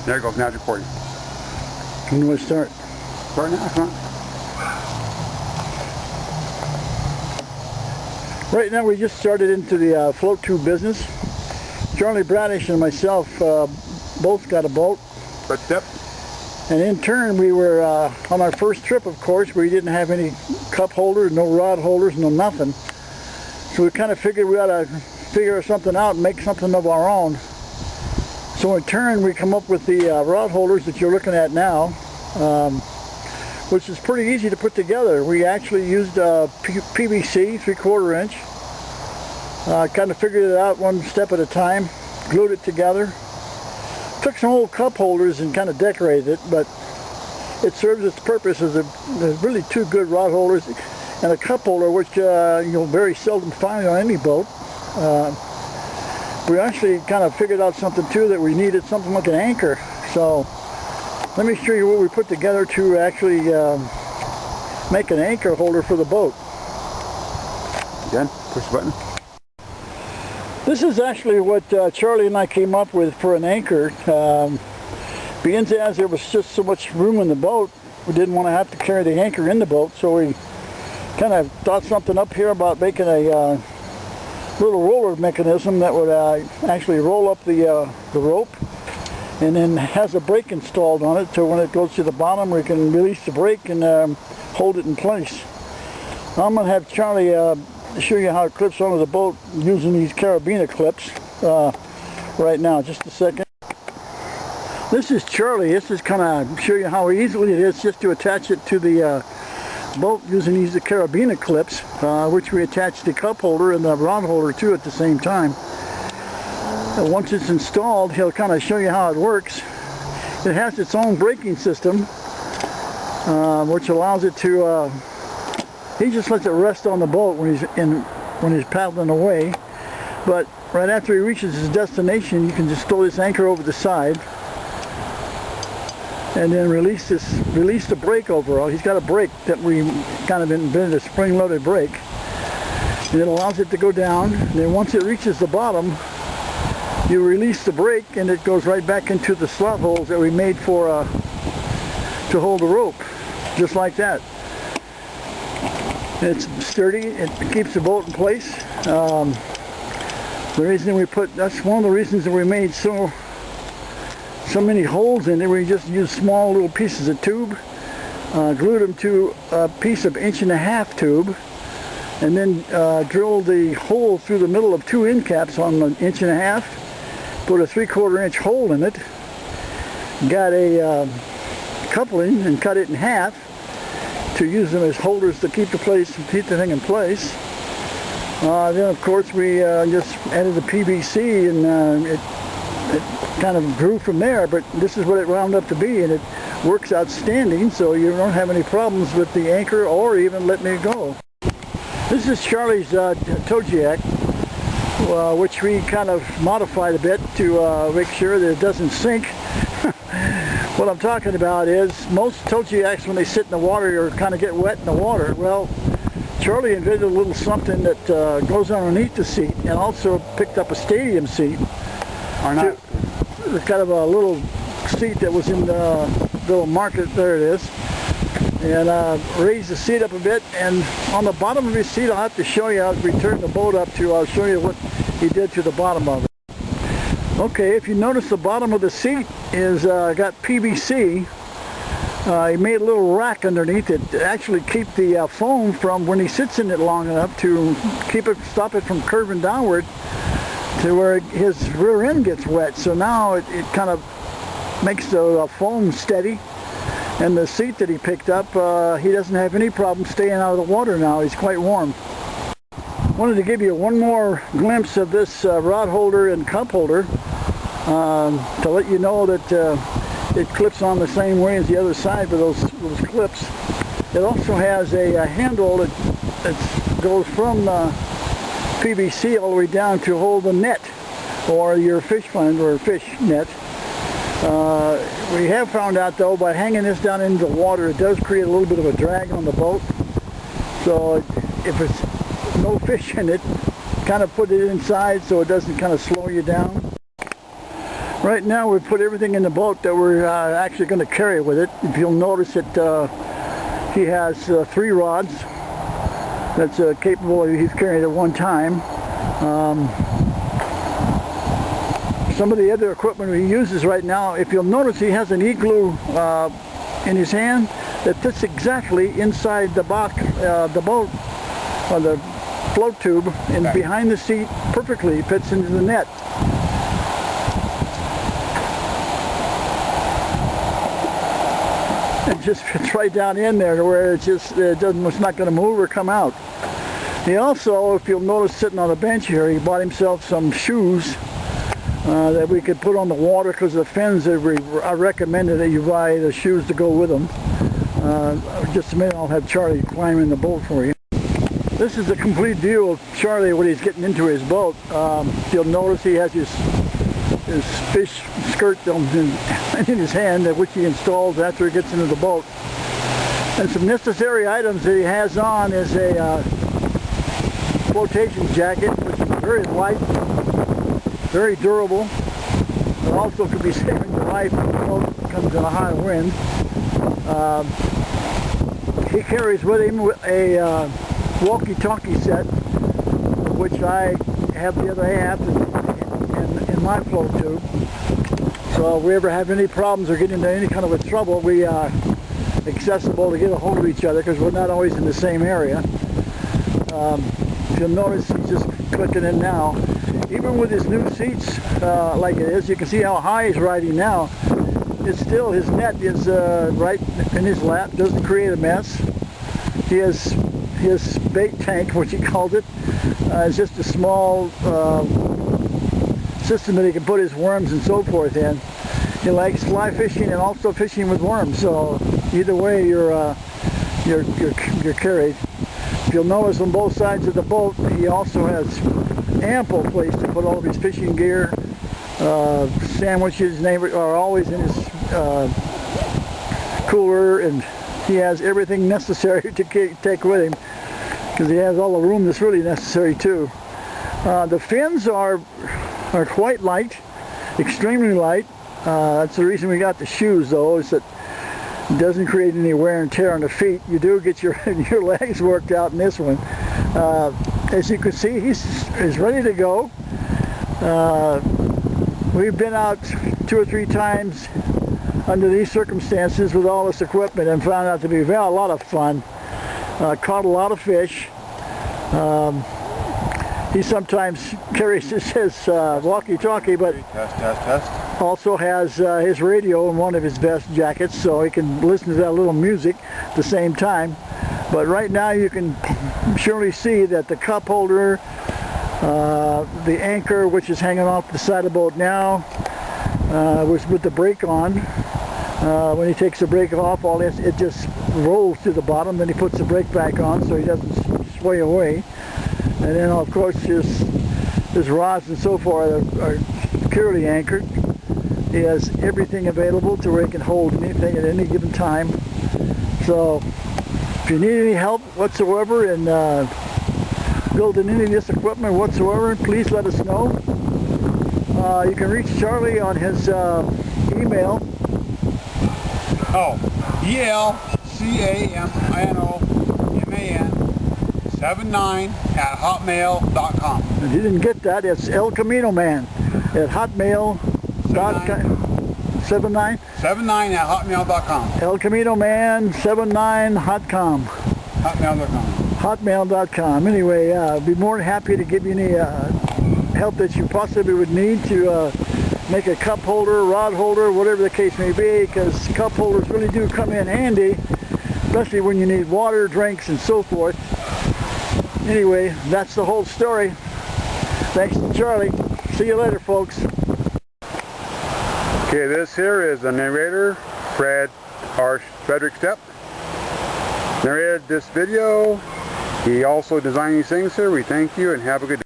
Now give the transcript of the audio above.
There it goes, now it's recording. When do I start? Start now, come on. Right now we just started into the float tube business. Charlie Bradish and myself both got a boat. Yep. And in turn we were on our first trip, of course. We didn't have any cup holders, no rod holders, no nothing. So we kind of figured we ought to figure something out and make something of our own. So in turn we come up with the rod holders that you're looking at now, which is pretty easy to put together. We actually used PVC 3/4 inch. Kind of figured it out one step at a time, glued it together. Took some old cup holders and kind of decorated it, but it serves its purpose as there's really two good rod holders and a cup holder, which you'll very seldom find on any boat. We actually kind of figured out something too, that we needed something like an anchor. So let me show you what we put together to actually make an anchor holder for the boat. Again, push the button. This is actually what Charlie and I came up with for an anchor. Being as there was just so much room in the boat, we didn't want to have to carry the anchor in the boat, so we kind of thought something up here about making a little roller mechanism that would actually roll up the rope, and then has a brake installed on it, so when it goes to the bottom we can release the brake and hold it in place. I'm going to have Charlie show you how it clips onto the boat using these carabiner clips right now. Just a second. This is Charlie. This is kind of show you how easily it is just to attach it to the boat using these carabiner clips, which we attach the cup holder and the rod holder to at the same time. Once it's installed, he'll kind of show you how it works. It has its own braking system, which allows it to he just lets it rest on the boat when he's paddling away. But right after he reaches his destination, you can just throw this anchor over the side and then release the brake overall. He's got a brake that we kind of invented, a spring-loaded brake, and it allows it to go down. And then once it reaches the bottom, you release the brake and it goes right back into the slot holes that we made for to hold the rope, just like that. It's sturdy. It keeps the boat in place. The reason that's one of the reasons that we made so many holes in it. We just used small little pieces of tube, glued them to a piece of 1.5 inch tube, and then drilled the hole through the middle of 2 end caps on an 1.5 inch. Put a 3/4 inch hole in it. Got a coupling and cut it in half to use them as holders to keep the thing in place. Then of course we just added the PVC, and it kind of grew from there, but this is what it wound up to be, and it works outstanding, so you don't have any problems with the anchor or even letting it go. This is Charlie's togiak, which we kind of modified a bit to make sure that it doesn't sink. What I'm talking about is most togiaks, when they sit in the water or kind of get wet in the water, well, Charlie invented a little something that goes underneath the seat, and also picked up a stadium seat. Or not. Kind of a little seat that was in the little market, there it is, and raised the seat up a bit, and on the bottom of his seat, I'll have to show you as we turn the boat up I'll show you what he did to the bottom of it. Okay, if you notice, the bottom of the seat is got PVC. He made a little rack underneath it to actually keep the foam from, when he sits in it long enough, to stop it from curving downward to where his rear end gets wet. So now it kind of makes the foam steady, and the seat that he picked up, he doesn't have any problem staying out of the water now. He's quite warm. Wanted to give you one more glimpse of this rod holder and cup holder to let you know that it clips on the same way as the other side with those clips. It also has a handle that goes from PVC all the way down to hold the net, or your fish find, or fish net. We have found out though, by hanging this down into the water, it does create a little bit of a drag on the boat. So if it's no fish in it, kind of put it inside so it doesn't kind of slow you down. Right now we put everything in the boat that we're actually going to carry with it. If you'll notice that he has 3 rods that's capable of he's carrying at one time. Some of the other equipment he uses right now, if you'll notice, he has an igloo in his hand that fits exactly inside the boat, or the float tube, and behind the seat perfectly fits into the net. It just fits right down in there to where it's not going to move or come out. He also, if you'll notice, sitting on the bench here, he bought himself some shoes that we could put on the water, because the fins, I recommended that you buy the shoes to go with them. Just a minute, I'll have Charlie climb in the boat for you. This is a complete view of Charlie when he's getting into his boat. You'll notice he has his fish skirt in his hand, which he installs after he gets into the boat. And some necessary items that he has on is a flotation jacket, which is very light, very durable. It also could be saving your life if the boat comes in a high wind. He carries with him a walkie-talkie set, which I have the other half in my float tube. So if we ever have any problems or get into any kind of a trouble, we are accessible to get a hold of each other, because we're not always in the same area. If you'll notice, he's just clicking in now. Even with his new seats like it is, you can see how high he's riding now. It's still, his net is right in his lap, doesn't create a mess. His bait tank, which he called it, is just a small system that he can put his worms and so forth in. He likes fly fishing and also fishing with worms, so either way you're carried. If you'll notice, on both sides of the boat, he also has ample place to put all of his fishing gear. Sandwiches are always in his cooler, and he has everything necessary to take with him, because he has all the room that's really necessary too. The fins are quite light, extremely light. That's the reason we got the shoes, though, is that it doesn't create any wear and tear on the feet. You do get your legs worked out in this one. As you can see, he's ready to go. We've been out 2 or 3 times under these circumstances with all this equipment and found out to be a lot of fun. Caught a lot of fish. He sometimes carries his walkie-talkie, but also has his radio in one of his vest jackets, so he can listen to that little music at the same time. But right now you can surely see that the cup holder, the anchor, which is hanging off the side of the boat now, was with the brake on. When he takes the brake off, it just rolls to the bottom. Then he puts the brake back on so he doesn't sway away. And then, of course, his rods and so forth are securely anchored. He has everything available to where he can hold anything at any given time. So if you need any help whatsoever in building any of this equipment whatsoever, please let us know. You can reach Charlie on his email. ELCAMANMAN79@hotmail.com. If you didn't get that, it's El Camino Man at hotmail.com. 79? 79@hotmail.com. El Camino Man 79.com. Hotmail.com. Anyway, I'd be more than happy to give you any help that you possibly would need to make a cup holder, rod holder, whatever the case may be, because cup holders really do come in handy, especially when you need water, drinks, and so forth. Anyway, that's the whole story. Thanks to Charlie. See you later, folks. Okay, this here is the narrator, Frederick Stepp. Narrated this video. He also designed these things here. We thank you and have a good day.